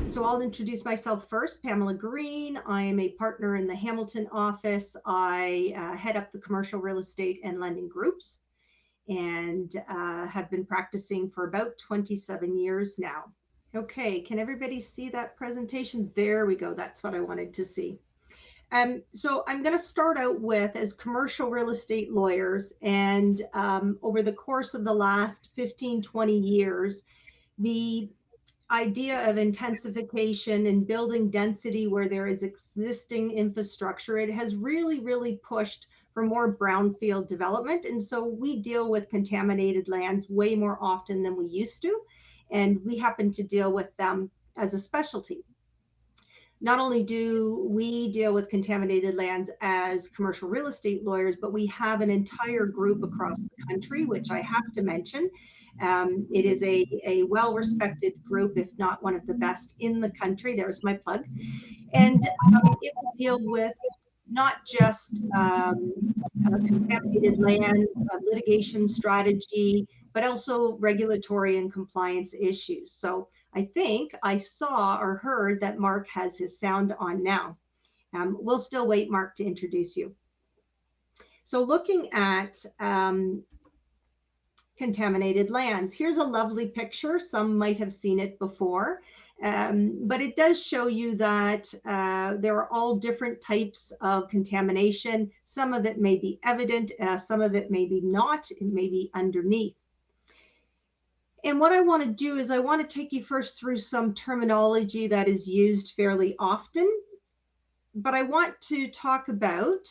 So I'll introduce myself first. Pamela Green. I am a partner in the Hamilton office. I head up the commercial real estate and lending groups and have been practicing for about 27 years now. Okay, can everybody see that presentation? There we go. That's what I wanted to see. So I'm going to start out with as commercial real estate lawyers, and over the course of the last 15, 20 years, the idea of intensification and building density where there is existing infrastructure, it has really, really pushed for more brownfield development. And so we deal with contaminated lands way more often than we used to. And we happen to deal with them as a specialty. Not only do we deal with contaminated lands as commercial real estate lawyers, but we have an entire group across the country, which I have to mention. It is a well-respected group, if not one of the best in the country. There's my plug. And it will deal with not just contaminated lands, litigation strategy, but also regulatory and compliance issues. So I think I saw or heard that Mark has his sound on now. We'll still wait, Mark, to introduce you. So looking at contaminated lands, here's a lovely picture. Some might have seen it before. But it does show you that there are all different types of contamination. Some of it may be evident, some of it may be not, it may be underneath. And what I want to do is I want to take you first through some terminology that is used fairly often, but I want to talk about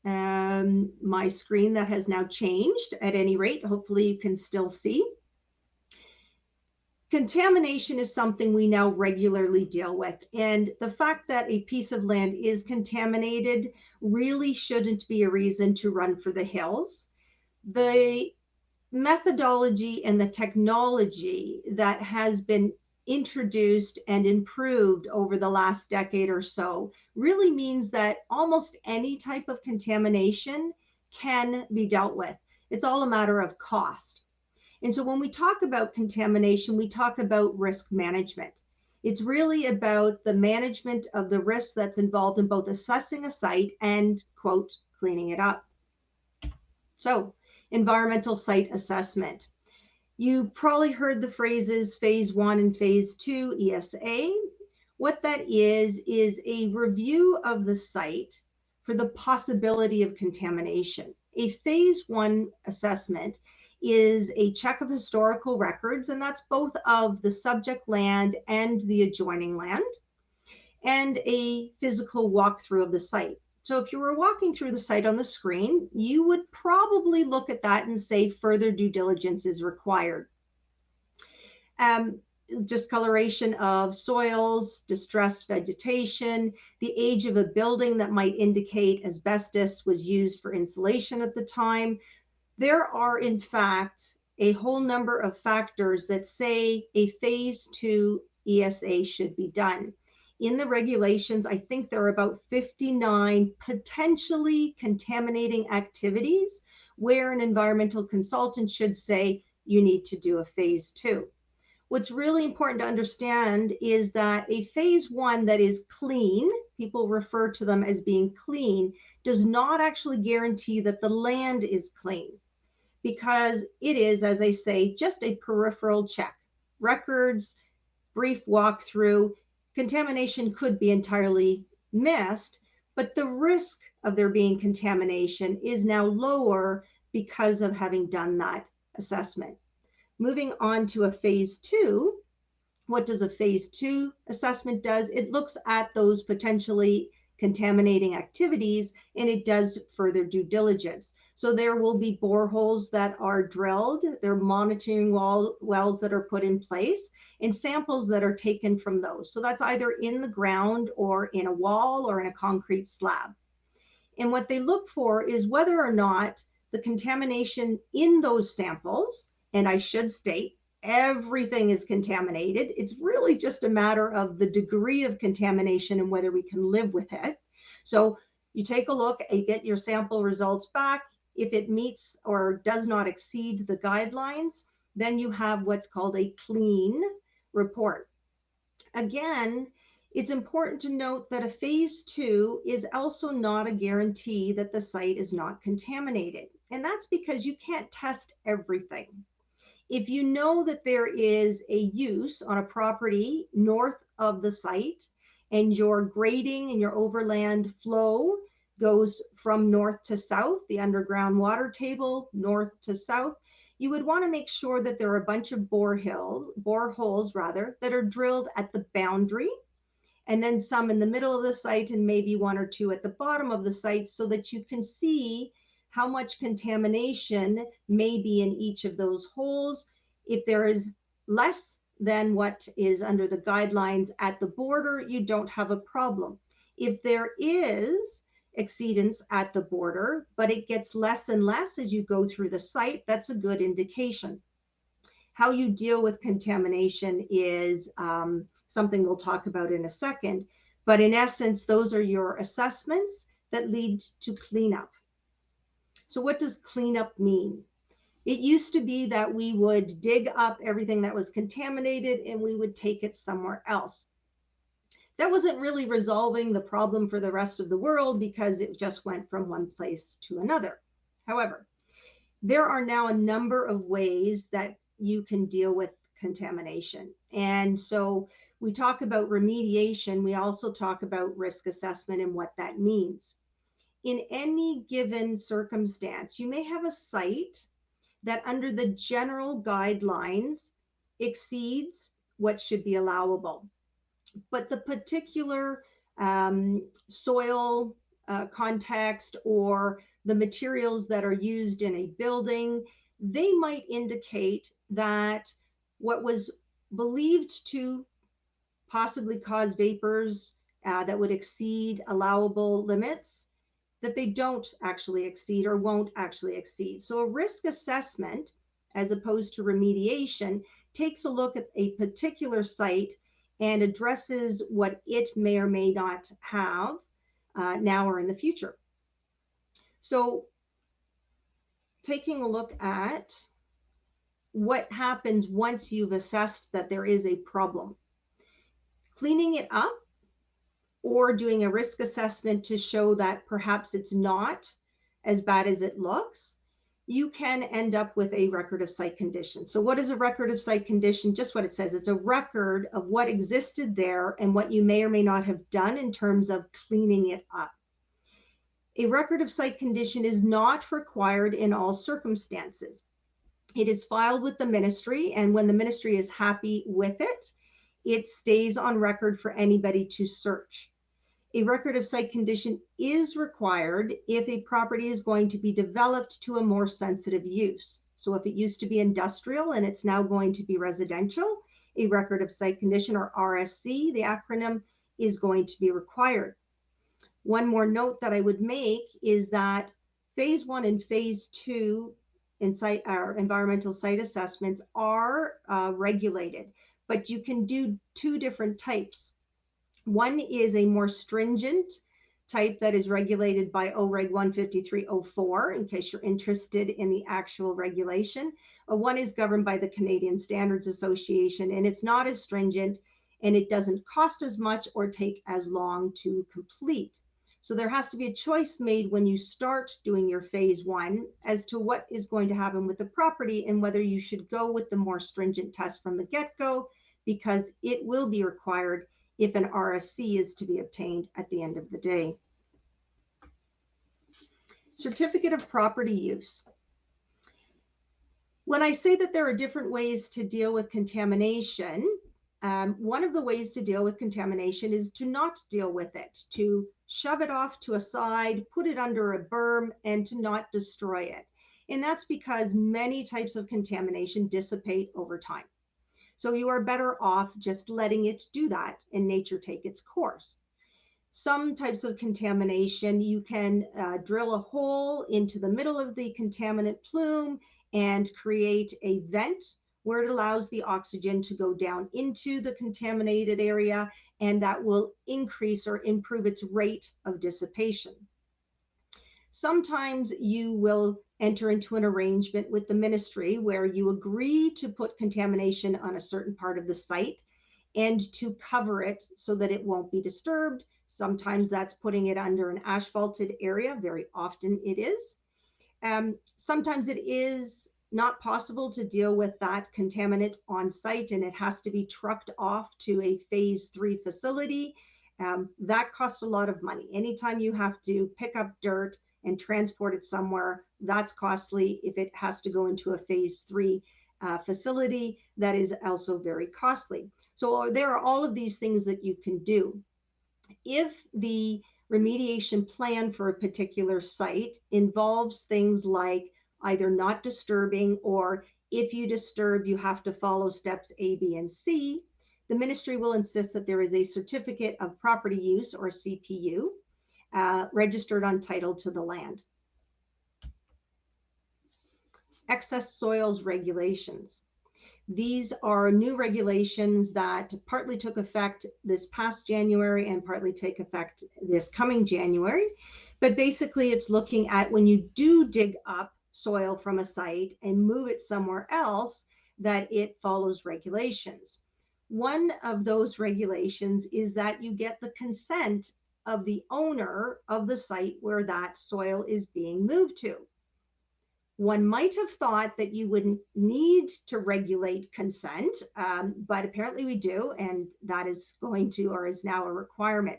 my screen that has now changed at any rate. Hopefully you can still see. Contamination is something we now regularly deal with. And the fact that a piece of land is contaminated really shouldn't be a reason to run for the hills. The methodology and the technology that has been introduced and improved over the last decade or so really means that almost any type of contamination can be dealt with. It's all a matter of cost. And so when we talk about contamination, we talk about risk management. It's really about the management of the risk that's involved in both assessing a site and, quote, cleaning it up. So, environmental site assessment. You probably heard the phrases phase 1 and phase 2 ESA. What that is a review of the site for the possibility of contamination. A phase 1 assessment is a check of historical records, and that's both of the subject land and the adjoining land, and a physical walkthrough of the site. So if you were walking through the site on the screen, you would probably look at that and say further due diligence is required. Discoloration of soils, distressed vegetation, the age of a building that might indicate asbestos was used for insulation at the time. There are, in fact, a whole number of factors that say a phase 2 ESA should be done. In the regulations, I think there are about 59 potentially contaminating activities where an environmental consultant should say you need to do a phase 2. What's really important to understand is that a phase 1 that is clean, people refer to them as being clean, does not actually guarantee that the land is clean, because it is, as I say, just a peripheral check. Records, brief walkthrough, contamination could be entirely missed, but the risk of there being contamination is now lower because of having done that assessment. Moving on to a phase 2, what does a phase 2 assessment does? It looks at those potentially contaminating activities, and it does further due diligence. So there will be boreholes that are drilled, there are monitoring wells that are put in place, and samples that are taken from those. So that's either in the ground or in a wall or in a concrete slab. And what they look for is whether or not the contamination in those samples, and I should state, everything is contaminated. It's really just a matter of the degree of contamination and whether we can live with it. So you take a look, you get your sample results back. If it meets or does not exceed the guidelines, then you have what's called a clean report. Again, it's important to note that a phase 2 is also not a guarantee that the site is not contaminated. And that's because you can't test everything. If you know that there is a use on a property north of the site and your grading and your overland flow goes from north to south, the underground water table north to south, you would want to make sure that there are a bunch of boreholes rather, that are drilled at the boundary, and then some in the middle of the site and maybe one or two at the bottom of the site, so that you can see how much contamination may be in each of those holes. If there is less than what is under the guidelines at the border, you don't have a problem. If there is exceedance at the border, but it gets less and less as you go through the site, that's a good indication. How you deal with contamination is something we'll talk about in a second. But in essence, those are your assessments that lead to cleanup. So what does cleanup mean? It used to be that we would dig up everything that was contaminated and we would take it somewhere else. That wasn't really resolving the problem for the rest of the world because it just went from one place to another. However, there are now a number of ways that you can deal with contamination. And so we talk about remediation, we also talk about risk assessment and what that means. In any given circumstance, you may have a site that under the general guidelines exceeds what should be allowable. But the particular soil context or the materials that are used in a building, they might indicate that what was believed to possibly cause vapors that would exceed allowable limits, that they don't actually exceed or won't actually exceed. So a risk assessment, as opposed to remediation, takes a look at a particular site and addresses what it may or may not have now or in the future. So taking a look at what happens once you've assessed that there is a problem. Cleaning it up or doing a risk assessment to show that perhaps it's not as bad as it looks, you can end up with a record of site condition. So what is a record of site condition? Just what it says. It's a record of what existed there and what you may or may not have done in terms of cleaning it up. A record of site condition is not required in all circumstances. It is filed with the ministry, and when the ministry is happy with it, it stays on record for anybody to search. A record of site condition is required if a property is going to be developed to a more sensitive use. So if it used to be industrial and it's now going to be residential, a record of site condition, or RSC, the acronym, is going to be required. One more note that I would make is that phase 1 and phase 2 environmental site assessments are regulated, but you can do two different types. One is a more stringent type that is regulated by OREG 15304, in case you're interested in the actual regulation. One is governed by the Canadian Standards Association, and it's not as stringent, and it doesn't cost as much or take as long to complete. So there has to be a choice made when you start doing your phase 1 as to what is going to happen with the property and whether you should go with the more stringent test from the get-go, because it will be required if an RSC is to be obtained at the end of the day. Certificate of property use. When I say that there are different ways to deal with contamination, one of the ways to deal with contamination is to not deal with it, to shove it off to a side, put it under a berm, and to not destroy it. And that's because many types of contamination dissipate over time. So you are better off just letting it do that and nature take its course. Some types of contamination, you can drill a hole into the middle of the contaminant plume and create a vent where it allows the oxygen to go down into the contaminated area, and that will increase or improve its rate of dissipation. Sometimes you will enter into an arrangement with the ministry where you agree to put contamination on a certain part of the site, and to cover it so that it won't be disturbed. Sometimes that's putting it under an asphalted area. Very often it is. Sometimes it is not possible to deal with that contaminant on site, and it has to be trucked off to a phase 3 facility. That costs a lot of money. Anytime you have to pick up dirt and transport it somewhere, that's costly. If it has to go into a phase 3 facility, that is also very costly. So there are all of these things that you can do. If the remediation plan for a particular site involves things like either not disturbing, or if you disturb, you have to follow steps A, B, and C, the ministry will insist that there is a certificate of property use, or CPU, registered on title to the land. Excess soils regulations. These are new regulations that partly took effect this past January and partly take effect this coming January. But basically, it's looking at when you do dig up soil from a site and move it somewhere else, that it follows regulations. One of those regulations is that you get the consent of the owner of the site where that soil is being moved to. One might have thought that you wouldn't need to regulate consent, but apparently we do, and that is going to, or is now, a requirement.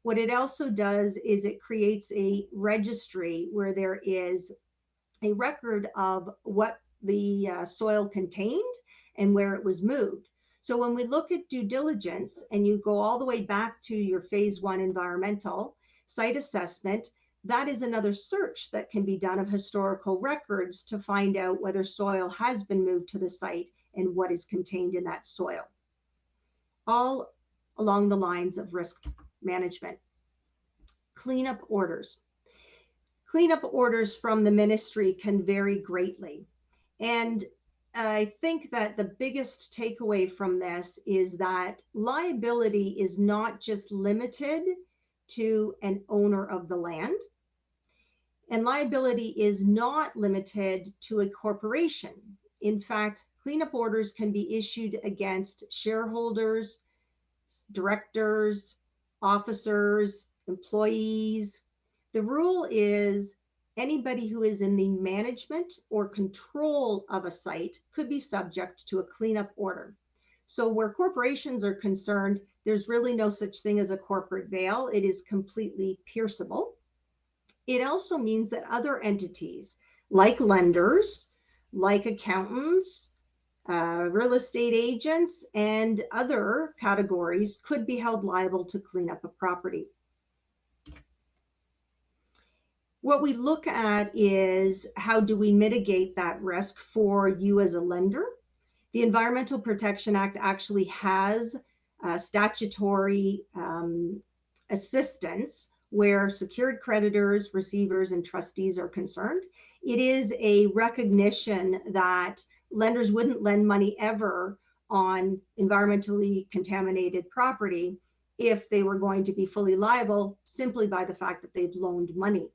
What it also does is it creates a registry where there is a record of what the soil contained and where it was moved. So when we look at due diligence, and you go all the way back to your phase 1 environmental site assessment, that is another search that can be done of historical records to find out whether soil has been moved to the site and what is contained in that soil. All along the lines of risk management. Cleanup orders. Cleanup orders from the ministry can vary greatly. And I think that the biggest takeaway from this is that liability is not just limited to an owner of the land, and liability is not limited to a corporation. In fact, cleanup orders can be issued against shareholders, directors, officers, employees. The rule is anybody who is in the management or control of a site could be subject to a cleanup order. So where corporations are concerned, there's really no such thing as a corporate veil. It is completely pierceable. It also means that other entities, like lenders, like accountants, real estate agents, and other categories, could be held liable to clean up a property. What we look at is how do we mitigate that risk for you as a lender. The Environmental Protection Act actually has statutory assistance where secured creditors, receivers, and trustees are concerned. It is a recognition that lenders wouldn't lend money ever on environmentally contaminated property if they were going to be fully liable simply by the fact that they've loaned money.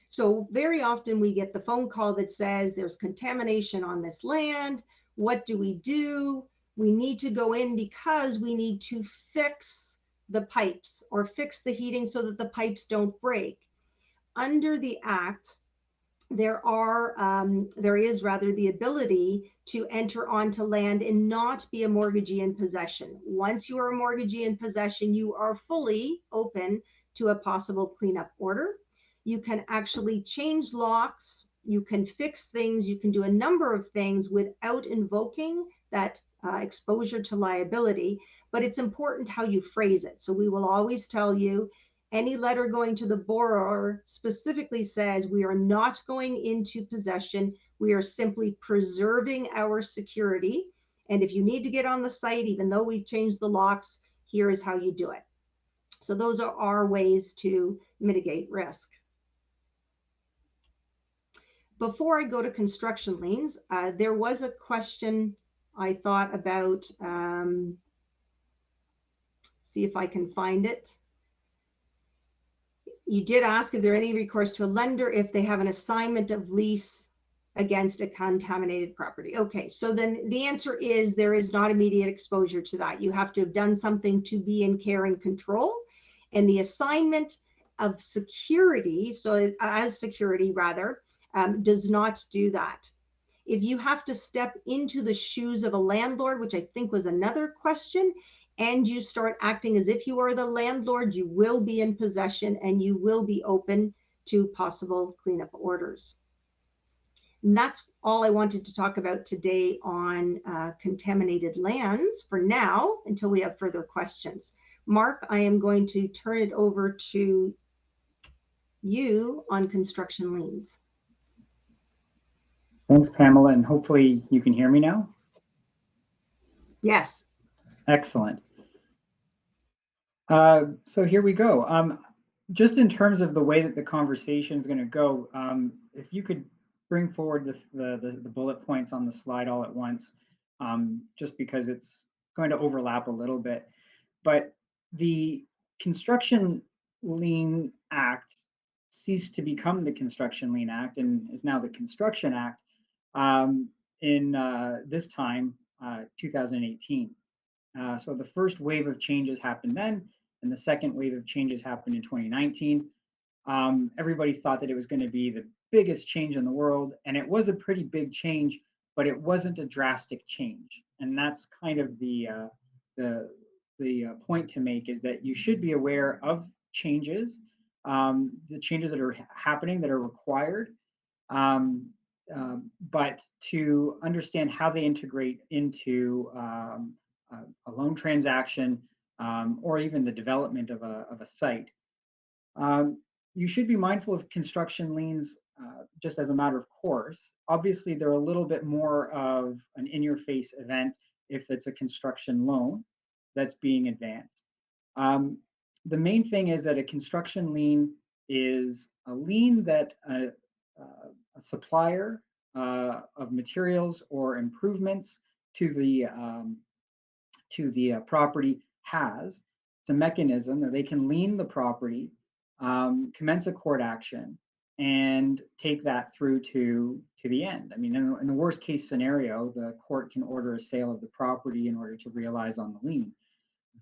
So very often we get the phone call that says there's contamination on this land. What do? We need to go in because we need to fix the pipes or fix the heating so that the pipes don't break. Under the Act, there is the ability to enter onto land and not be a mortgagee in possession. Once you are a mortgagee in possession, you are fully open to a possible cleanup order. You can actually change locks, you can fix things, you can do a number of things without invoking that exposure to liability, but it's important how you phrase it. So we will always tell you, any letter going to the borrower specifically says we are not going into possession, we are simply preserving our security. And if you need to get on the site, even though we've changed the locks, here is how you do it. So those are our ways to mitigate risk. Before I go to construction liens, there was a question I thought about, see if I can find it. You did ask if there any recourse to a lender if they have an assignment of lease against a contaminated property. Okay, so then the answer is there is not immediate exposure to that. You have to have done something to be in care and control. And the assignment of security, so as security rather, does not do that. If you have to step into the shoes of a landlord, which I think was another question, and you start acting as if you are the landlord, you will be in possession and you will be open to possible cleanup orders. And that's all I wanted to talk about today on contaminated lands for now, until we have further questions. Mark, I am going to turn it over to you on construction liens. Thanks, Pamela, and hopefully you can hear me now. Yes. Excellent. So here we go. Just in terms of the way that the conversation is going to go, if you could bring forward the bullet points on the slide all at once, just because it's going to overlap a little bit. But the Construction Lien Act ceased to become the Construction Lien Act and is now the Construction Act in this time, 2018. So the first wave of changes happened then, and the second wave of changes happened in 2019. Everybody thought that it was going to be the biggest change in the world, and it was a pretty big change, but it wasn't a drastic change. And that's kind of the point to make, is that you should be aware of changes, the changes that are happening that are required, but to understand how they integrate into a loan transaction, or even the development of a site. You should be mindful of construction liens just as a matter of course. Obviously, they're a little bit more of an in-your-face event if it's a construction loan that's being advanced. The main thing is that a construction lien is a lien that a supplier of materials or improvements to the property has. It's a mechanism that they can lien the property, commence a court action, and take that through to the end. I mean, in the worst case scenario, the court can order a sale of the property in order to realize on the lien.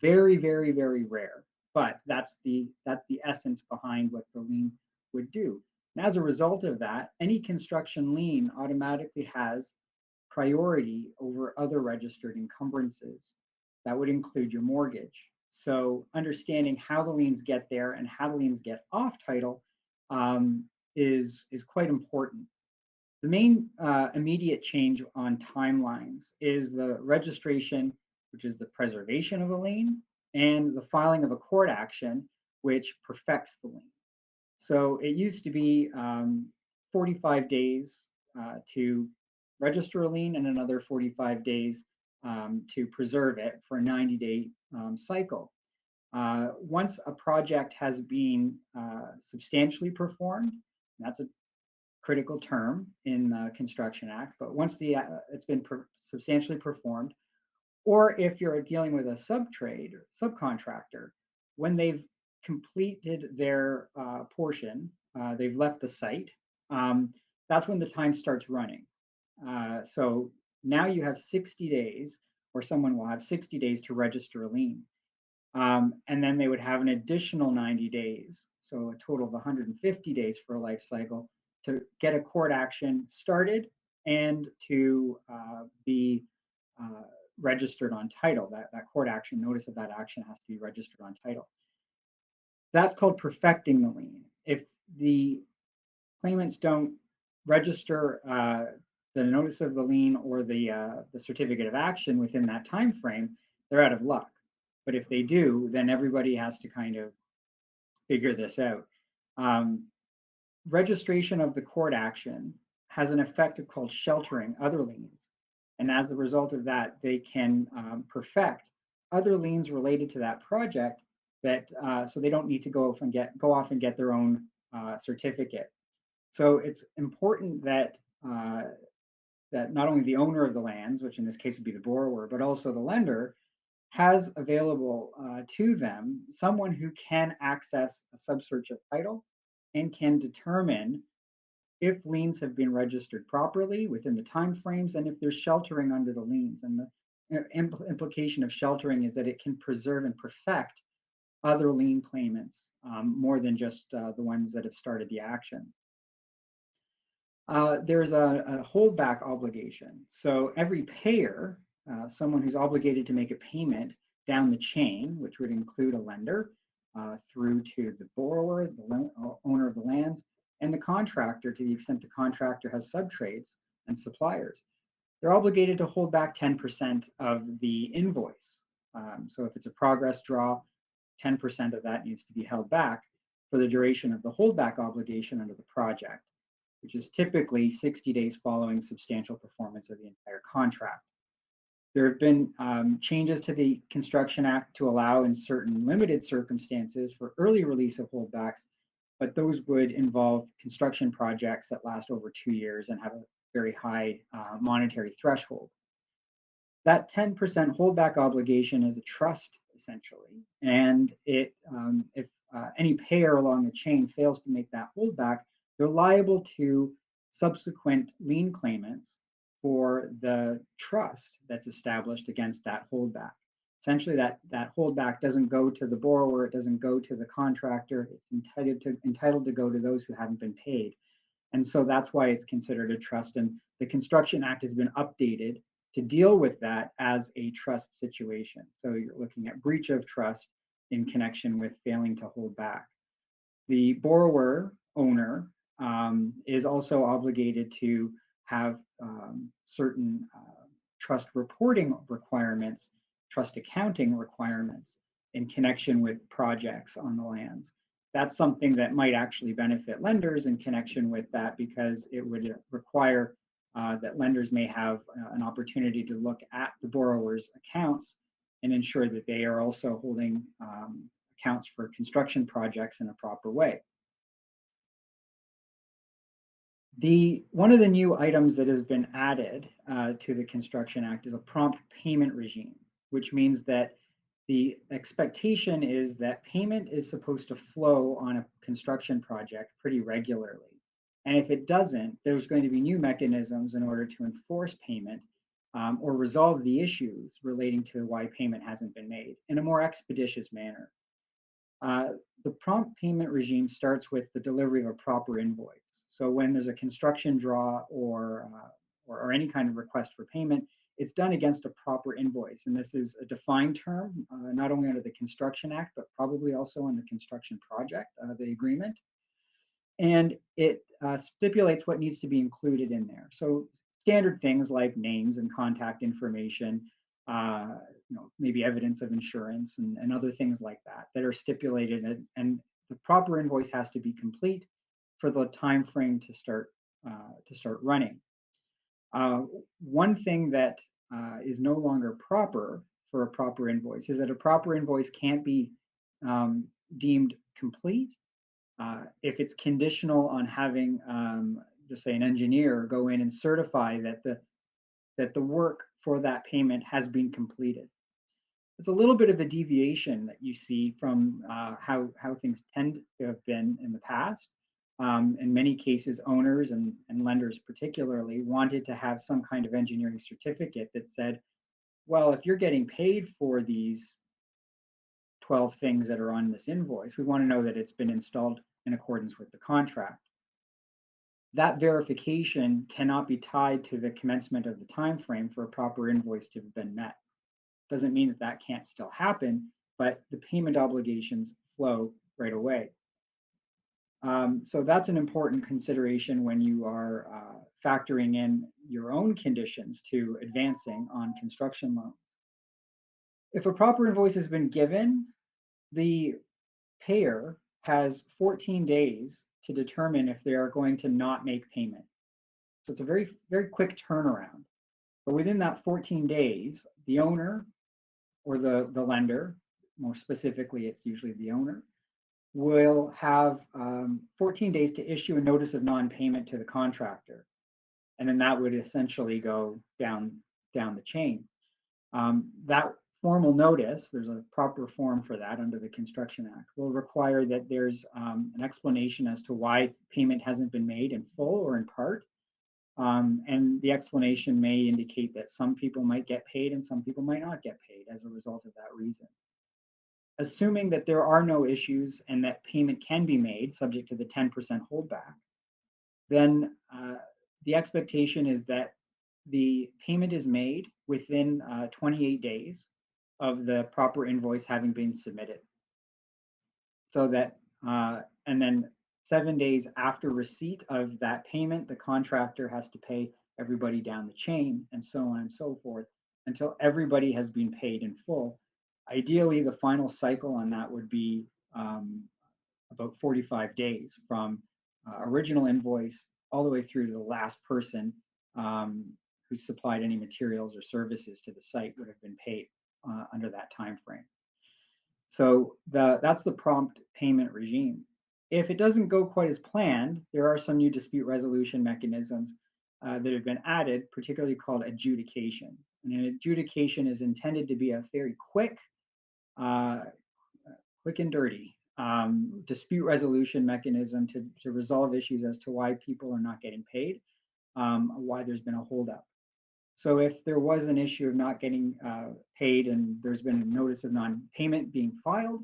Very, very, very rare, but that's the essence behind what the lien would do. And as a result of that, any construction lien automatically has priority over other registered encumbrances. That would include your mortgage. So understanding how the liens get there and how the liens get off title is quite important. The main immediate change on timelines is the registration, which is the preservation of a lien, and the filing of a court action, which perfects the lien. So it used to be 45 days to register a lien and another 45 days to preserve it for a 90-day cycle. Once a project has been substantially performed, that's a critical term in the Construction Act, but once it's been substantially performed, or if you're dealing with a subtrade or subcontractor, when they've completed their portion, they've left the site, that's when the time starts running. So now you have 60 days, or someone will have 60 days to register a lien. And then they would have an additional 90 days, so a total of 150 days for a life cycle to get a court action started and to be registered on title. That court action, notice of that action has to be registered on title. That's called perfecting the lien. If the claimants don't register the notice of the lien or the certificate of action within that time frame, they're out of luck. But if they do, then everybody has to kind of figure this out. Registration of the court action has an effect called sheltering other liens. And as a result of that, they can perfect other liens related to that project that so they don't need to go off and get their own certificate. So it's important that that not only the owner of the lands, which in this case would be the borrower, but also the lender, has available to them someone who can access a subsearch of title and can determine if liens have been registered properly within the timeframes, and if there's sheltering under the liens. And the implication of sheltering is that it can preserve and perfect other lien claimants, more than just the ones that have started the action. There's a holdback obligation. So every payer, someone who's obligated to make a payment down the chain, which would include a lender, through to the borrower, the owner of the lands, and the contractor, to the extent the contractor has subtrades and suppliers. They're obligated to hold back 10% of the invoice. So if it's a progress draw, 10% of that needs to be held back for the duration of the holdback obligation under the project, which is typically 60 days following substantial performance of the entire contract. There have been changes to the Construction Act to allow, in certain limited circumstances, for early release of holdbacks, but those would involve construction projects that last over 2 years and have a very high monetary threshold. That 10% holdback obligation is a trust, essentially, and if any payer along the chain fails to make that holdback, they're liable to subsequent lien claimants for the trust that's established against that holdback. Essentially, that holdback doesn't go to the borrower, it doesn't go to the contractor, it's entitled to go to those who haven't been paid. And so that's why it's considered a trust. And the Construction Act has been updated to deal with that as a trust situation. So you're looking at breach of trust in connection with failing to hold back. The borrower owner is also obligated to have certain trust reporting requirements, trust accounting requirements in connection with projects on the lands. That's something that might actually benefit lenders in connection with that, because it would require that lenders may have an opportunity to look at the borrower's accounts and ensure that they are also holding accounts for construction projects in a proper way. One of the new items that has been added to the Construction Act is a prompt payment regime, which means that the expectation is that payment is supposed to flow on a construction project pretty regularly. And if it doesn't, there's going to be new mechanisms in order to enforce payment or resolve the issues relating to why payment hasn't been made in a more expeditious manner. The prompt payment regime starts with the delivery of a proper invoice. So when there's a construction draw or any kind of request for payment, it's done against a proper invoice. And this is a defined term, not only under the Construction Act, but probably also in the construction project, the agreement. And it stipulates what needs to be included in there. So standard things like names and contact information, maybe evidence of insurance and other things like that are stipulated, and the proper invoice has to be complete for the time frame to start running. One thing that is no longer proper for a proper invoice is that a proper invoice can't be deemed complete if it's conditional on having, just say, an engineer go in and certify that the work for that payment has been completed. It's a little bit of a deviation that you see from how things tend to have been in the past. In many cases, owners and lenders particularly wanted to have some kind of engineering certificate that said, well, if you're getting paid for these 12 things that are on this invoice, we want to know that it's been installed in accordance with the contract. That verification cannot be tied to the commencement of the time frame for a proper invoice to have been met. Doesn't mean that that can't still happen, but the payment obligations flow right away. So that's an important consideration when you are factoring in your own conditions to advancing on construction loans. If a proper invoice has been given, the payer has 14 days to determine if they are going to not make payment. So it's a very, very quick turnaround. But within that 14 days, the owner or the lender, more specifically, it's usually the owner, will have 14 days to issue a notice of non-payment to the contractor. And then that would essentially go down the chain. That formal notice, there's a proper form for that under the Construction Act, will require that there's an explanation as to why payment hasn't been made in full or in part. And the explanation may indicate that some people might get paid and some people might not get paid as a result of that reason. Assuming that there are no issues and that payment can be made subject to the 10% holdback, then the expectation is that the payment is made within 28 days of the proper invoice having been submitted. So that, and then 7 days after receipt of that payment, the contractor has to pay everybody down the chain, and so on and so forth, until everybody has been paid in full. Ideally, the final cycle on that would be about 45 days from original invoice all the way through to the last person who supplied any materials or services to the site would have been paid under that time frame. So that's the prompt payment regime. If it doesn't go quite as planned, there are some new dispute resolution mechanisms that have been added, particularly called adjudication. And an adjudication is intended to be a very quick and dirty dispute resolution mechanism to resolve issues as to why people are not getting paid, why there's been a holdup. So if there was an issue of not getting paid and there's been a notice of non-payment being filed,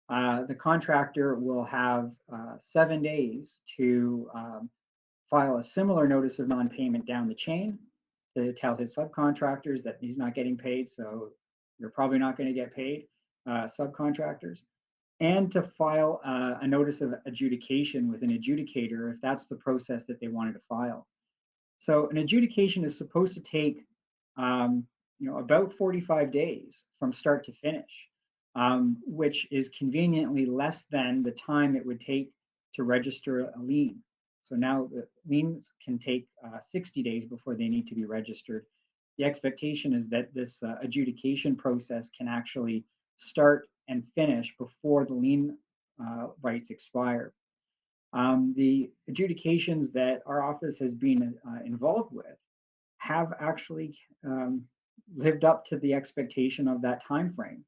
the contractor will have 7 days to file a similar notice of non-payment down the chain to tell his subcontractors that he's not getting paid, so you're probably not going to get paid, subcontractors, and to file a notice of adjudication with an adjudicator if that's the process that they wanted to file. So an adjudication is supposed to take about 45 days from start to finish, which is conveniently less than the time it would take to register a lien. So now the liens can take 60 days before they need to be registered. The expectation is that this adjudication process can actually start and finish before the lien rights expire. The adjudications that our office has been involved with have actually lived up to the expectation of that time frame.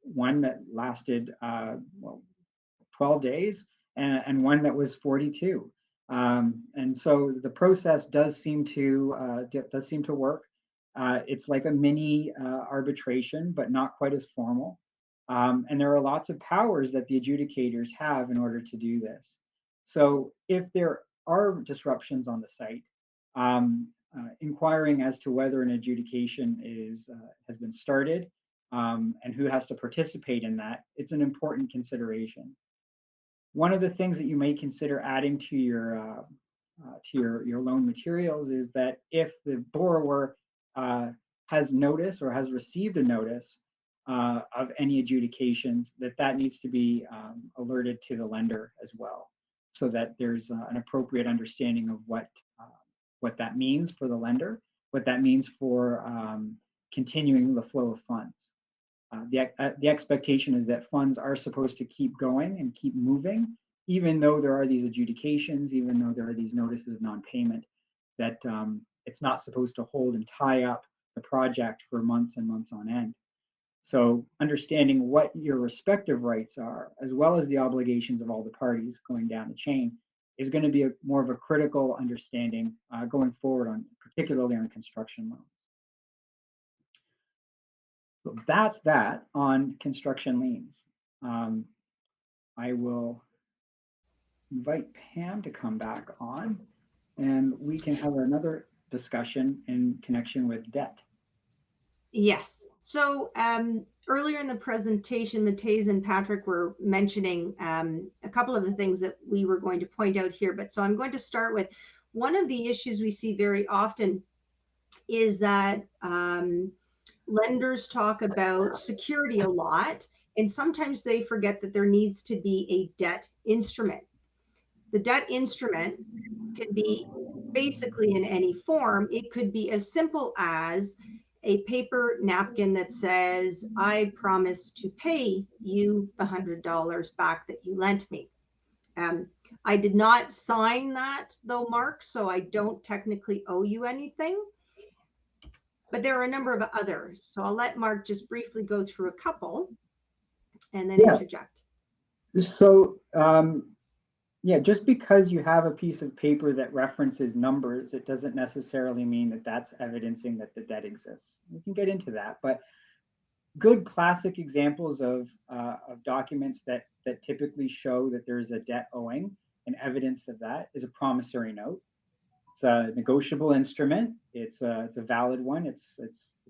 One that lasted 12 days and one that was 42. And so the process does seem to work. It's like a mini arbitration, but not quite as formal. And there are lots of powers that the adjudicators have in order to do this. So if there are disruptions on the site, inquiring as to whether an adjudication has been started and who has to participate in that, it's an important consideration. One of the things that you may consider adding to your loan materials is that if the borrower has notice or has received a notice of any adjudications, that needs to be alerted to the lender as well, so that there's an appropriate understanding of what that means for the lender, what that means for continuing the flow of funds. The expectation is that funds are supposed to keep going and keep moving, even though there are these adjudications, even though there are these notices of non-payment, that it's not supposed to hold and tie up the project for months and months on end. So understanding what your respective rights are, as well as the obligations of all the parties going down the chain, is going to be more of a critical understanding going forward, particularly on construction loans. So that's that on construction liens. I will invite Pam to come back on, and we can have another discussion in connection with debt. Yes. So earlier in the presentation, Matthijs and Patrick were mentioning a couple of the things that we were going to point out here. But so I'm going to start with one of the issues we see very often is that lenders talk about security a lot, and sometimes they forget that there needs to be a debt instrument. The debt instrument can be basically in any form. It could be as simple as a paper napkin that says, I promise to pay you the $100 back that you lent me. I did not sign that though, Mark, so I don't technically owe you anything. but there are a number of others. So I'll let Mark just briefly go through a couple and then Yeah. interject. So, yeah, just because you have a piece of paper that references numbers, it doesn't necessarily mean that that's evidencing that the debt exists. We can get into that, but good classic examples of documents that typically show that there's a debt owing and evidence of that is a promissory note. It's a negotiable instrument. It's a valid one. It's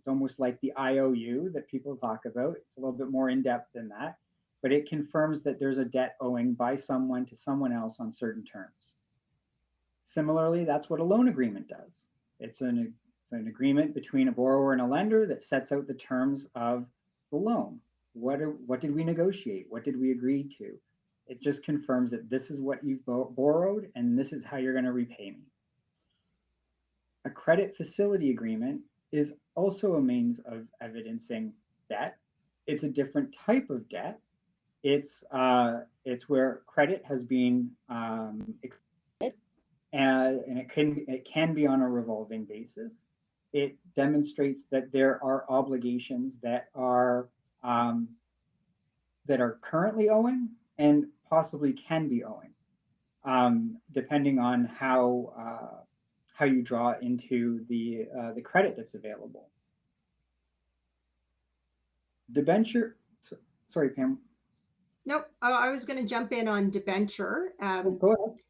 almost like the IOU that people talk about. It's a little bit more in depth than that, but it confirms that there's a debt owing by someone to someone else on certain terms. Similarly, that's what a loan agreement does. It's an agreement between a borrower and a lender that sets out the terms of the loan. What did we negotiate? What did we agree to? It just confirms that this is what you've borrowed and this is how you're going to repay me. A credit facility agreement is also a means of evidencing debt. It's a different type of debt. It's where credit has been and it can be on a revolving basis. It demonstrates that there are obligations that are currently owing and possibly can be owing, depending on how you draw into the credit that's available. Debenture. Sorry, Pam. Nope, I was going to jump in on debenture. Go ahead.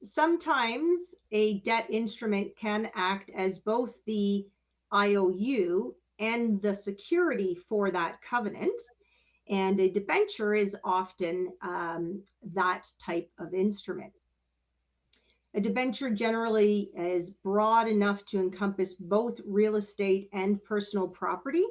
Sometimes a debt instrument can act as both the IOU and the security for that covenant. And a debenture is often that type of instrument. A debenture generally is broad enough to encompass both real estate and personal property.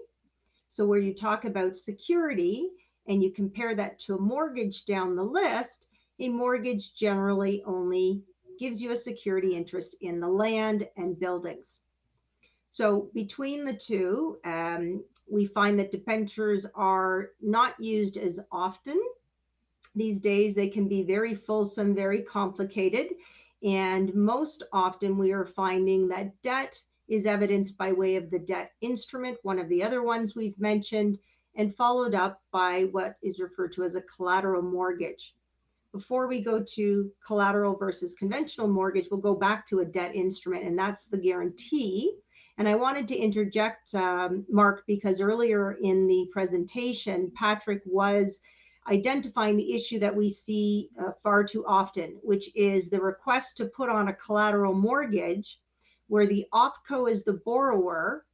So where you talk about security and you compare that to a mortgage down the list, a mortgage generally only gives you a security interest in the land and buildings. So between the two, we find that debentures are not used as often. These days, they can be very fulsome, very complicated. And most often we are finding that debt is evidenced by way of the debt instrument, one of the other ones we've mentioned, and followed up by what is referred to as a collateral mortgage. Before we go to collateral versus conventional mortgage, we'll go back to a debt instrument, and that's the guarantee. And I wanted to interject, Mark, because earlier in the presentation, Patrick was identifying the issue that we see far too often, which is the request to put on a collateral mortgage where the OpCo is the borrower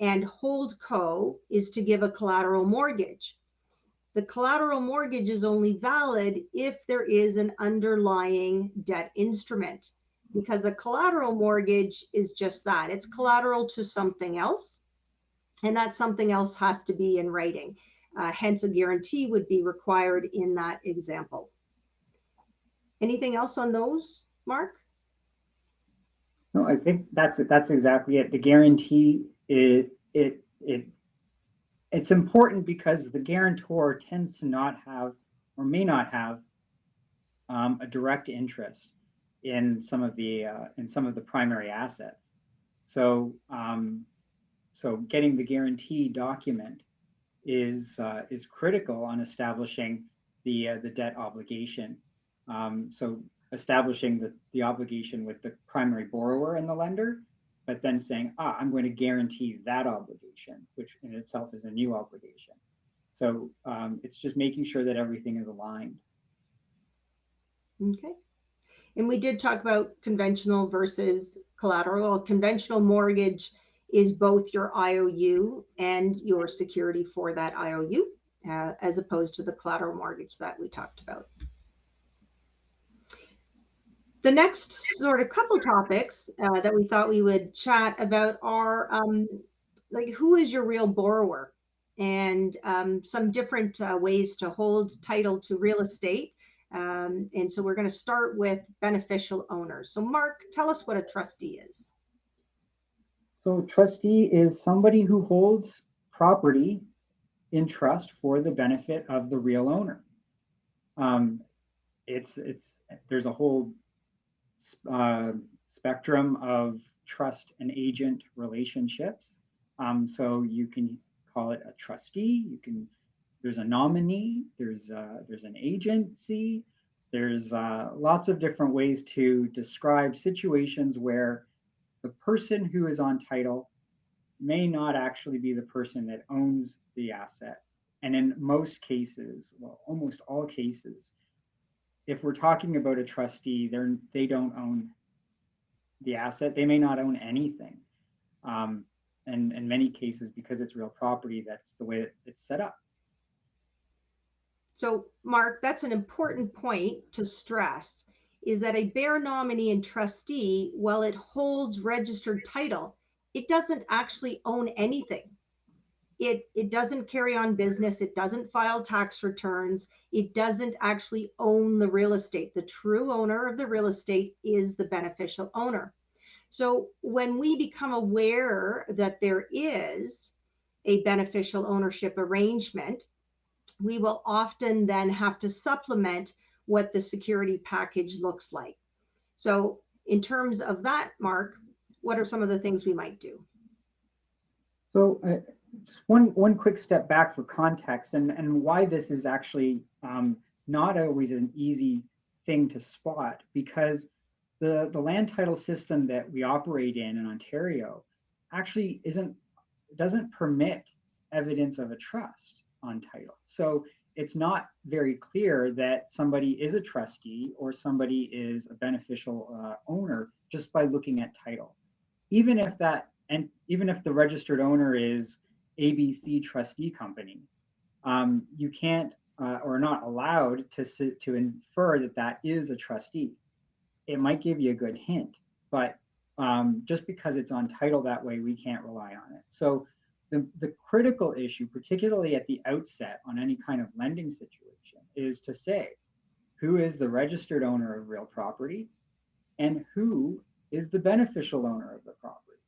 and HoldCo is to give a collateral mortgage. The collateral mortgage is only valid if there is an underlying debt instrument, because a collateral mortgage is just that. It's collateral to something else, and that something else has to be in writing. Hence, a guarantee would be required in that example. Anything else on those, Mark? No, I think that's exactly it. The guarantee it's important because the guarantor tends to not have or may not have a direct interest in some of the primary assets. So so getting the guarantee document is critical on establishing the debt obligation. So establishing the obligation with the primary borrower and the lender, but then saying, I'm going to guarantee that obligation, which in itself is a new obligation. So it's just making sure that everything is aligned. Okay. And we did talk about conventional versus collateral. Conventional mortgage is both your IOU and your security for that IOU, as opposed to the collateral mortgage that we talked about. The next sort of couple topics that we thought we would chat about are like, who is your real borrower, and some different ways to hold title to real estate. And so we're going to start with beneficial owners. So Mark, tell us what a trustee is. So trustee is somebody who holds property in trust for the benefit of the real owner. There's a whole spectrum of trust and agent relationships. So you can call it a trustee. There's a nominee. There's an agency. There's lots of different ways to describe situations where the person who is on title may not actually be the person that owns the asset. And in most cases, well, almost all cases, if we're talking about a trustee, they don't own the asset. They may not own anything. And in many cases, because it's real property, that's the way that it's set up. So, Mark, that's an important point to stress, is that a bare nominee and trustee, while it holds registered title, it doesn't actually own anything. It doesn't carry on business. It doesn't file tax returns. It doesn't actually own the real estate. The true owner of the real estate is the beneficial owner. So when we become aware that there is a beneficial ownership arrangement, we will often then have to supplement what the security package looks like. So in terms of that, Mark, what are some of the things we might do? So just one quick step back for context and why this is actually not always an easy thing to spot, because the land title system that we operate in Ontario actually doesn't permit evidence of a trust on title. So it's not very clear that somebody is a trustee or somebody is a beneficial owner just by looking at title. Even if the registered owner is ABC Trustee Company, you can't or not allowed to infer that that is a trustee. It might give you a good hint, but just because it's on title that way, we can't rely on it. So the critical issue, particularly at the outset on any kind of lending situation, is to say who is the registered owner of real property and who is the beneficial owner of the property,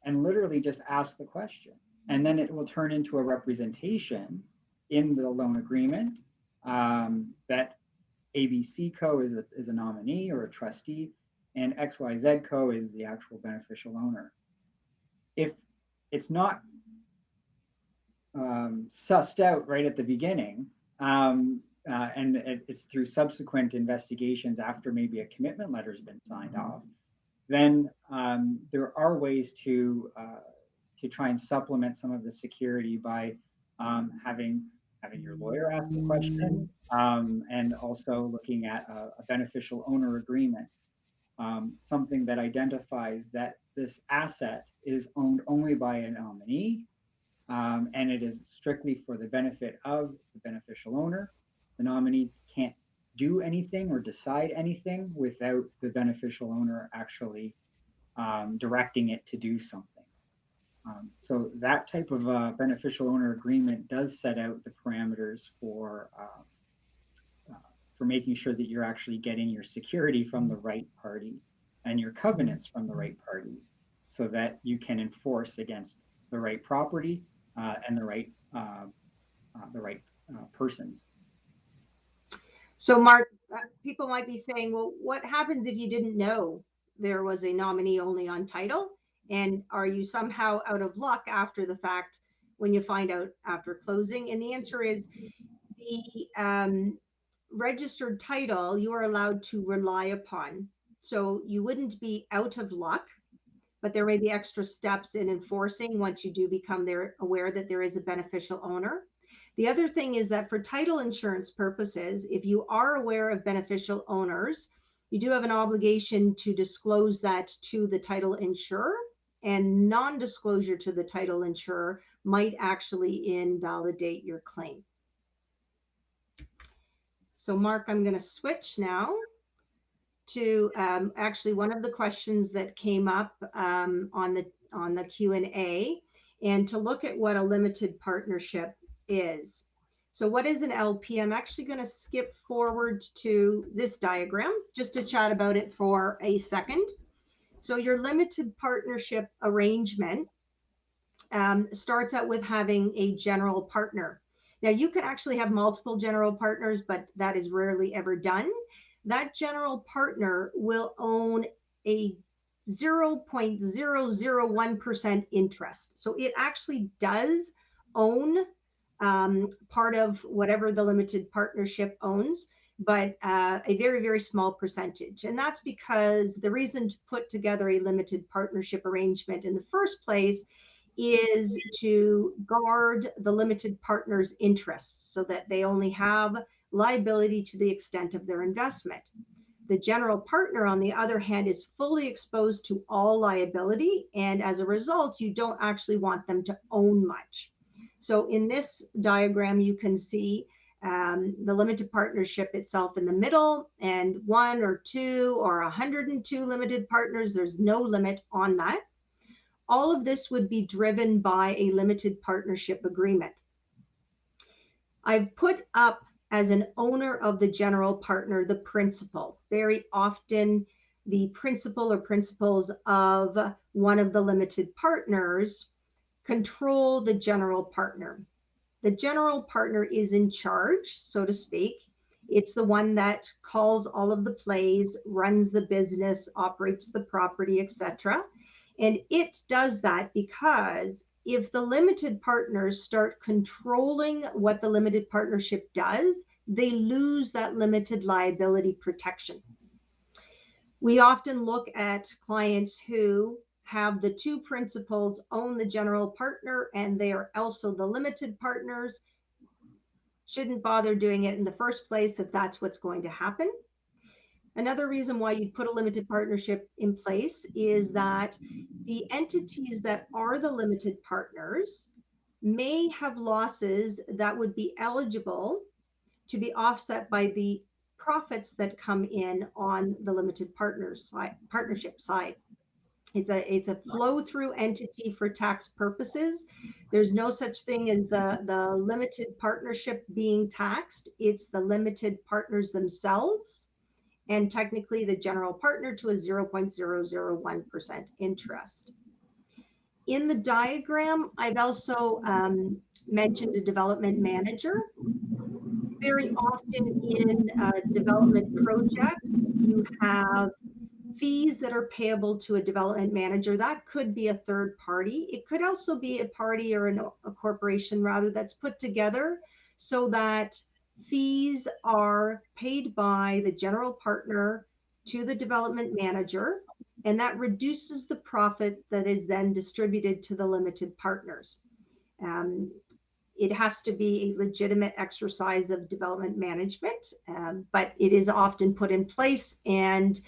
and literally just ask the question. And then it will turn into a representation in the loan agreement that ABC Co. is a nominee or a trustee, and XYZ Co. is the actual beneficial owner. If it's not sussed out right at the beginning, and it's through subsequent investigations after maybe a commitment letter has been signed off, then there are ways to try and supplement some of the security by having your lawyer ask the question, and also looking at a beneficial owner agreement, something that identifies that this asset is owned only by a nominee, and it is strictly for the benefit of the beneficial owner. The nominee can't do anything or decide anything without the beneficial owner actually directing it to do something. So that type of beneficial owner agreement does set out the parameters for making sure that you're actually getting your security from the right party and your covenants from the right party, so that you can enforce against the right property and the right persons. So, Mark, people might be saying, well, what happens if you didn't know there was a nominee only on title? And are you somehow out of luck after the fact when you find out after closing? And the answer is the registered title you are allowed to rely upon. So you wouldn't be out of luck, but there may be extra steps in enforcing once you do become aware that there is a beneficial owner. The other thing is that for title insurance purposes, if you are aware of beneficial owners, you do have an obligation to disclose that to the title insurer, and non-disclosure to the title insurer might actually invalidate your claim. So Mark, I'm going to switch now to actually one of the questions that came up on the Q&A, and to look at what a limited partnership is. So what is an LP? I'm actually going to skip forward to this diagram just to chat about it for a second. So your limited partnership arrangement starts out with having a general partner. Now you can actually have multiple general partners, but that is rarely ever done. That general partner will own a 0.001% interest. So it actually does own part of whatever the limited partnership owns, but a very, very small percentage. And that's because the reason to put together a limited partnership arrangement in the first place is to guard the limited partner's interests so that they only have liability to the extent of their investment. The general partner, on the other hand, is fully exposed to all liability, and as a result, you don't actually want them to own much. So in this diagram, you can see the limited partnership itself in the middle, and 1 or 2 or 102 limited partners. There's no limit on that. All of this would be driven by a limited partnership agreement. I've put up as an owner of the general partner the principal. Very often, the principal or principals of one of the limited partners control the general partner. The general partner is in charge, so to speak. It's the one that calls all of the plays, runs the business, operates the property, etc. And it does that because if the limited partners start controlling what the limited partnership does, they lose that limited liability protection. We often look at clients who have the two principals own the general partner and they are also the limited partners. Shouldn't bother doing it in the first place if that's what's going to happen. Another reason why you'd put a limited partnership in place is that the entities that are the limited partners may have losses that would be eligible to be offset by the profits that come in on the limited partnership side. It's a flow through entity for tax purposes. There's no such thing as the limited partnership being taxed. It's the limited partners themselves, and technically the general partner to a 0.001% interest. In the diagram, I've also mentioned a development manager. Very often in development projects, you have fees that are payable to a development manager. That could be a third party. It could also be a party or a corporation rather that's put together so that fees are paid by the general partner to the development manager, and that reduces the profit that is then distributed to the limited partners. It has to be a legitimate exercise of development management, but it is often put in place. And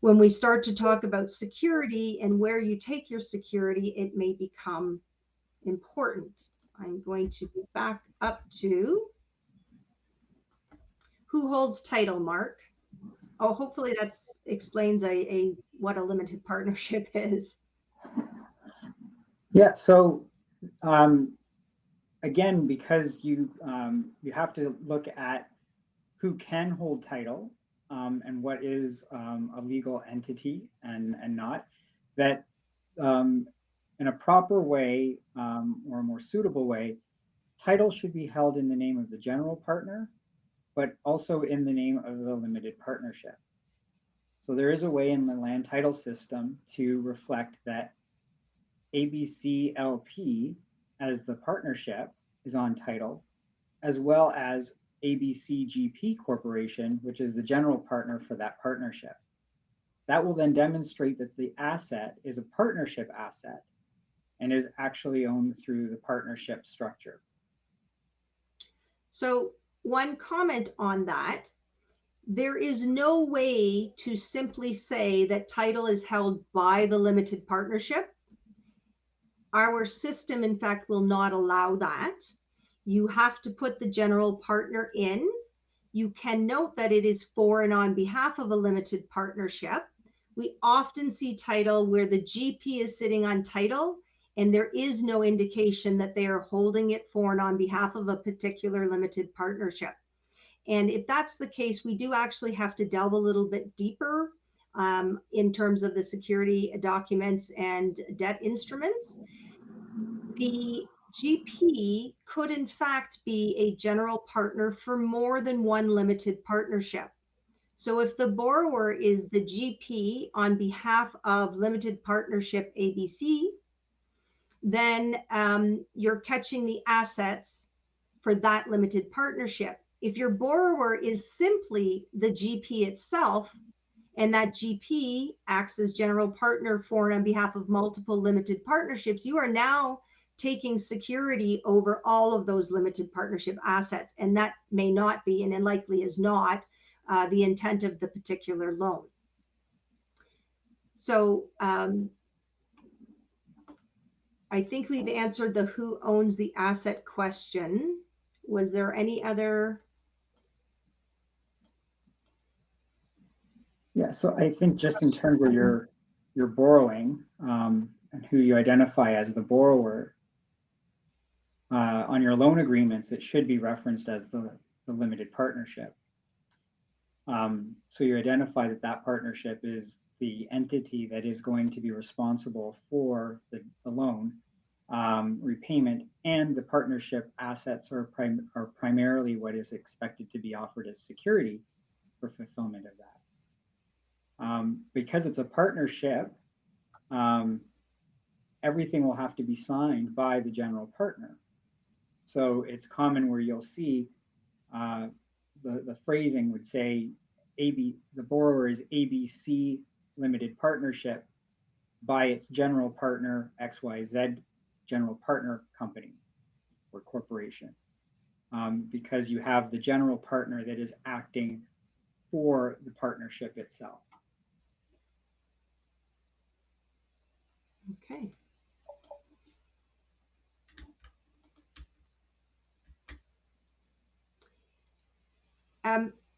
when we start to talk about security and where you take your security, it may become important. I'm going to be back up to who holds title, Mark. Oh, hopefully that explains what a limited partnership is. Yeah, so again, because you have to look at who can hold title and what is a legal entity and not, that in a proper way or a more suitable way, title should be held in the name of the general partner, but also in the name of the limited partnership. So there is a way in the land title system to reflect that ABC LP as the partnership is on title, as well as ABCGP Corporation, which is the general partner for that partnership. That will then demonstrate that the asset is a partnership asset and is actually owned through the partnership structure. So one comment on that, there is no way to simply say that title is held by the limited partnership. Our system, in fact, will not allow that. You have to put the general partner in. You can note that it is for and on behalf of a limited partnership. We often see title where the GP is sitting on title and there is no indication that they are holding it for and on behalf of a particular limited partnership. And if that's the case, we do actually have to delve a little bit deeper in terms of the security documents and debt instruments. The GP could in fact be a general partner for more than one limited partnership. So if the borrower is the GP on behalf of limited partnership ABC, then you're catching the assets for that limited partnership. If your borrower is simply the GP itself, and that GP acts as general partner for and on behalf of multiple limited partnerships, you are now taking security over all of those limited partnership assets. And that may not be, and likely is not, the intent of the particular loan. So I think we've answered the who owns the asset question. Was there any other? Yeah, so I think just in terms of your borrowing and who you identify as the borrower, on your loan agreements, it should be referenced as the limited partnership. So you identify that that partnership is the entity that is going to be responsible for the loan repayment, and the partnership assets are primarily what is expected to be offered as security for fulfillment of that. Because it's a partnership, everything will have to be signed by the general partner. So it's common where you'll see the phrasing would say the borrower is ABC Limited Partnership by its general partner XYZ General Partner Company or Corporation, because you have the general partner that is acting for the partnership itself. Okay.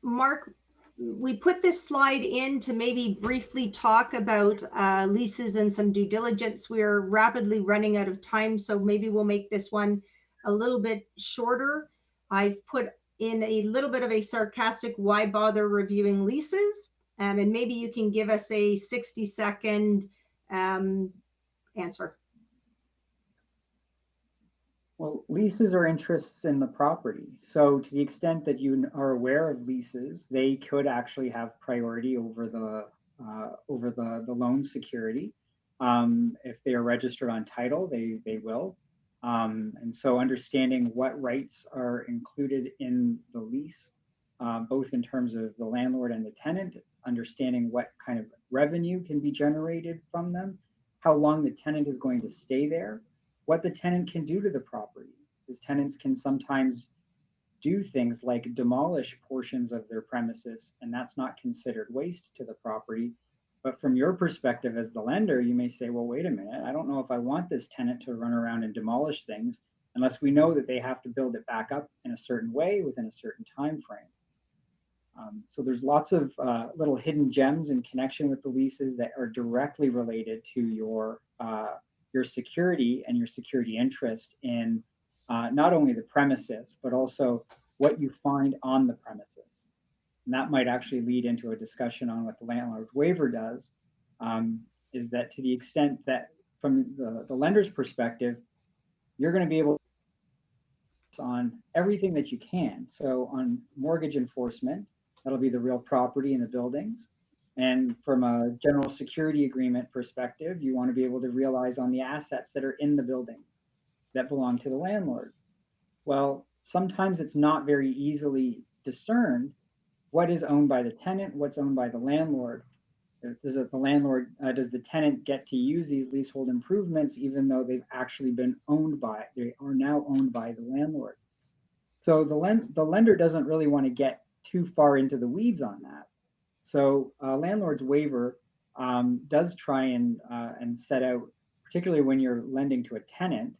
Mark, we put this slide in to maybe briefly talk about leases and some due diligence. We are rapidly running out of time, so maybe we'll make this one a little bit shorter. I've put in a little bit of a sarcastic, why bother reviewing leases? And maybe you can give us a 60-second answer. Well, leases are interests in the property. So to the extent that you are aware of leases, they could actually have priority over the loan security. If they are registered on title, they will. And so understanding what rights are included in the lease, both in terms of the landlord and the tenant, understanding what kind of revenue can be generated from them, how long the tenant is going to stay there, what the tenant can do to the property, because tenants can sometimes do things like demolish portions of their premises, and that's not considered waste to the property. But from your perspective as the lender, you may say, well, wait a minute, I don't know if I want this tenant to run around and demolish things unless we know that they have to build it back up in a certain way within a certain time frame. So there's lots of little hidden gems in connection with the leases that are directly related to your security and your security interest in not only the premises, but also what you find on the premises. And that might actually lead into a discussion on what the landlord's waiver does, is that to the extent that from the lender's perspective, you're going to be able to on everything that you can. So on mortgage enforcement, that'll be the real property in the buildings. And from a general security agreement perspective, you want to be able to realize on the assets that are in the buildings that belong to the landlord. Well, sometimes it's not very easily discerned what is owned by the tenant, what's owned by the landlord. Does the tenant get to use these leasehold improvements even though they've actually been they are now owned by the landlord? So the lender doesn't really want to get too far into the weeds on that. So landlord's waiver does try and set out, particularly when you're lending to a tenant,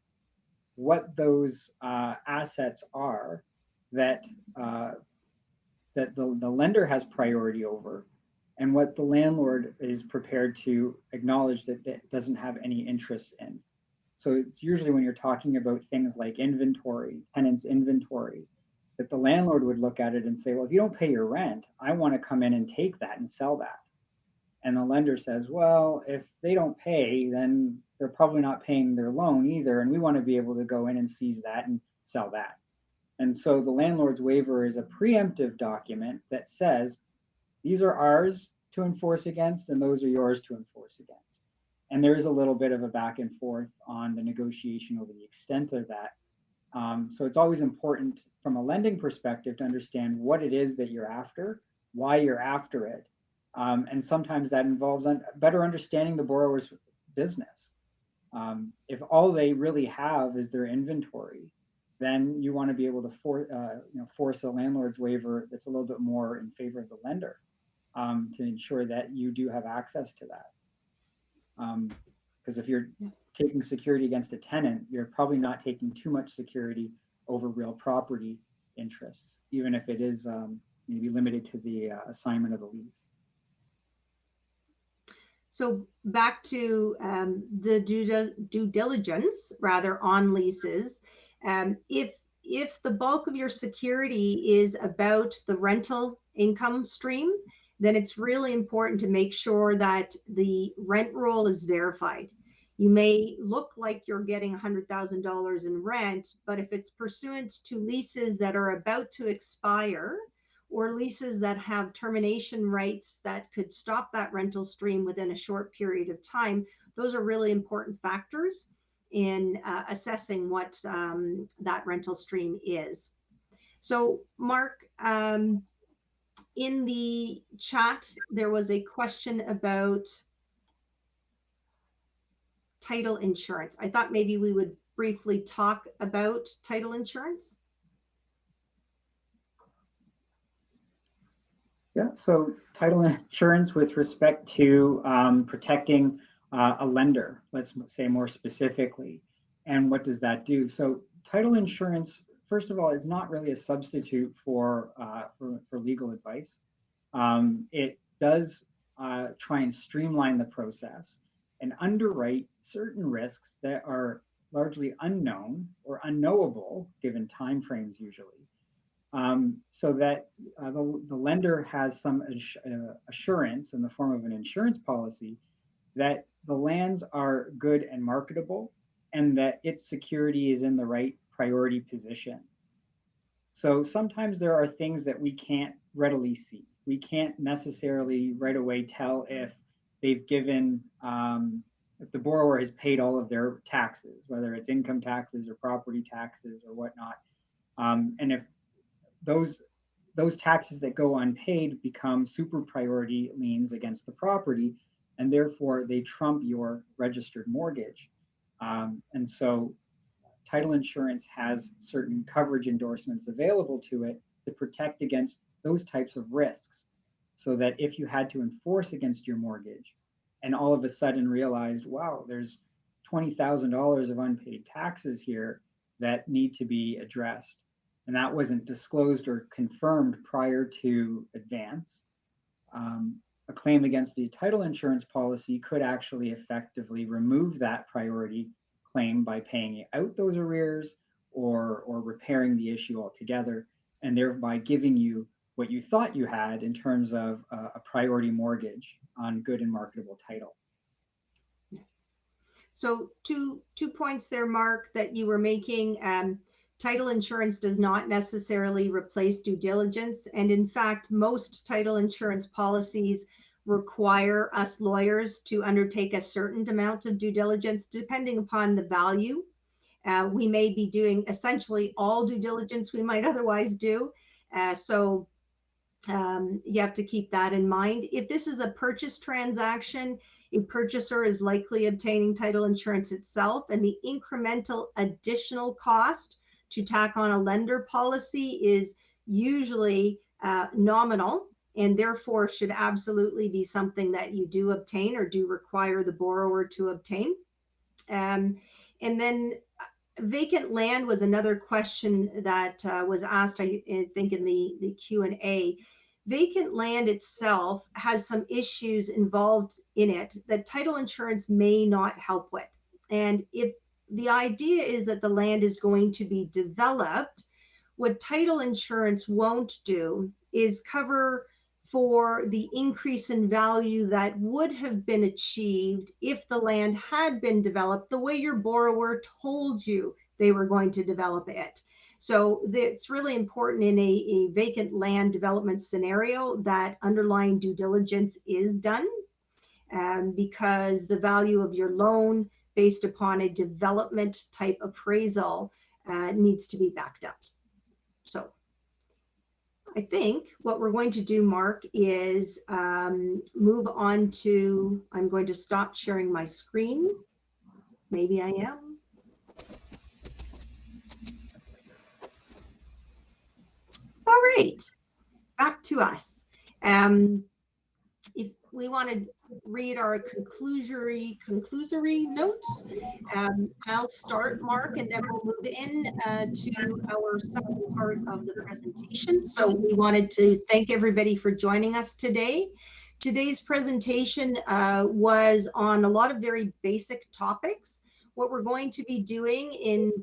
what those assets are that the lender has priority over, and what the landlord is prepared to acknowledge that it doesn't have any interest in. So it's usually when you're talking about things like inventory, tenant's inventory, that the landlord would look at it and say, well, if you don't pay your rent, I want to come in and take that and sell that. And the lender says, well, if they don't pay, then they're probably not paying their loan either. And we want to be able to go in and seize that and sell that. And so the landlord's waiver is a preemptive document that says, these are ours to enforce against, and those are yours to enforce against. And there's a little bit of a back and forth on the negotiation over the extent of that. So it's always important from a lending perspective to understand what it is that you're after, why you're after it. And sometimes that involves better understanding the borrower's business. If all they really have is their inventory, then you want to be able to force a landlord's waiver that's a little bit more in favor of the lender, to ensure that you do have access to that. Because if you're taking security against a tenant, you're probably not taking too much security over real property interests, even if it is maybe limited to the assignment of the lease. So back to the due diligence, rather, on leases. If the bulk of your security is about the rental income stream, then it's really important to make sure that the rent roll is verified. You may look like you're getting $100,000 in rent, but if it's pursuant to leases that are about to expire, or leases that have termination rights that could stop that rental stream within a short period of time, those are really important factors in assessing what that rental stream is. So Mark, in the chat, there was a question about title insurance. I thought maybe we would briefly talk about title insurance. Yeah, so title insurance with respect to protecting a lender, let's say more specifically, and what does that do? So title insurance, first of all, is not really a substitute for legal advice. It does try and streamline the process and underwrite certain risks that are largely unknown or unknowable given timeframes usually. So that the lender has some assurance in the form of an insurance policy that the lands are good and marketable and that its security is in the right priority position. So sometimes there are things that we can't readily see. We can't necessarily right away tell if they've given, if the borrower has paid all of their taxes, whether it's income taxes or property taxes or whatnot. And if those taxes that go unpaid become super priority liens against the property, and therefore they trump your registered mortgage. And so title insurance has certain coverage endorsements available to it to protect against those types of risks, so that if you had to enforce against your mortgage and all of a sudden realized, wow, there's $20,000 of unpaid taxes here that need to be addressed, and that wasn't disclosed or confirmed prior to advance, a claim against the title insurance policy could actually effectively remove that priority claim by paying out those arrears or repairing the issue altogether, and thereby giving you what you thought you had in terms of a priority mortgage on good and marketable title. Yes. So two points there, Mark, that you were making. Title insurance does not necessarily replace due diligence. And in fact, most title insurance policies require us lawyers to undertake a certain amount of due diligence, depending upon the value. We may be doing essentially all due diligence we might otherwise do. So you have to keep that in mind. If this is a purchase transaction, a purchaser is likely obtaining title insurance itself, and the incremental additional cost to tack on a lender policy is usually nominal, and therefore should absolutely be something that you do obtain or do require the borrower to obtain. And then vacant land was another question that was asked, I think, in the Q&A. Vacant land itself has some issues involved in it that title insurance may not help with. And if the idea is that the land is going to be developed, what title insurance won't do is cover for the increase in value that would have been achieved if the land had been developed the way your borrower told you they were going to develop it. So it's really important in a vacant land development scenario that underlying due diligence is done, because the value of your loan based upon a development type appraisal needs to be backed up. So I think what we're going to do, Mark, is move on to, I'm going to stop sharing my screen. Maybe I am. All right, back to us. If we want to read our conclusory notes, I'll start, Mark, and then we'll move in to our second part of the presentation. So we wanted to thank everybody for joining us today. Today's presentation was on a lot of very basic topics. What we're going to be doing in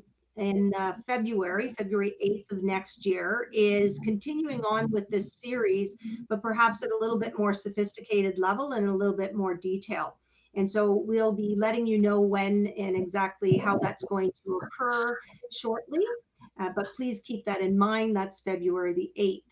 February 8th of next year is continuing on with this series, but perhaps at a little bit more sophisticated level and a little bit more detail. And so we'll be letting you know when and exactly how that's going to occur shortly. But please keep that in mind. That's February the 8th.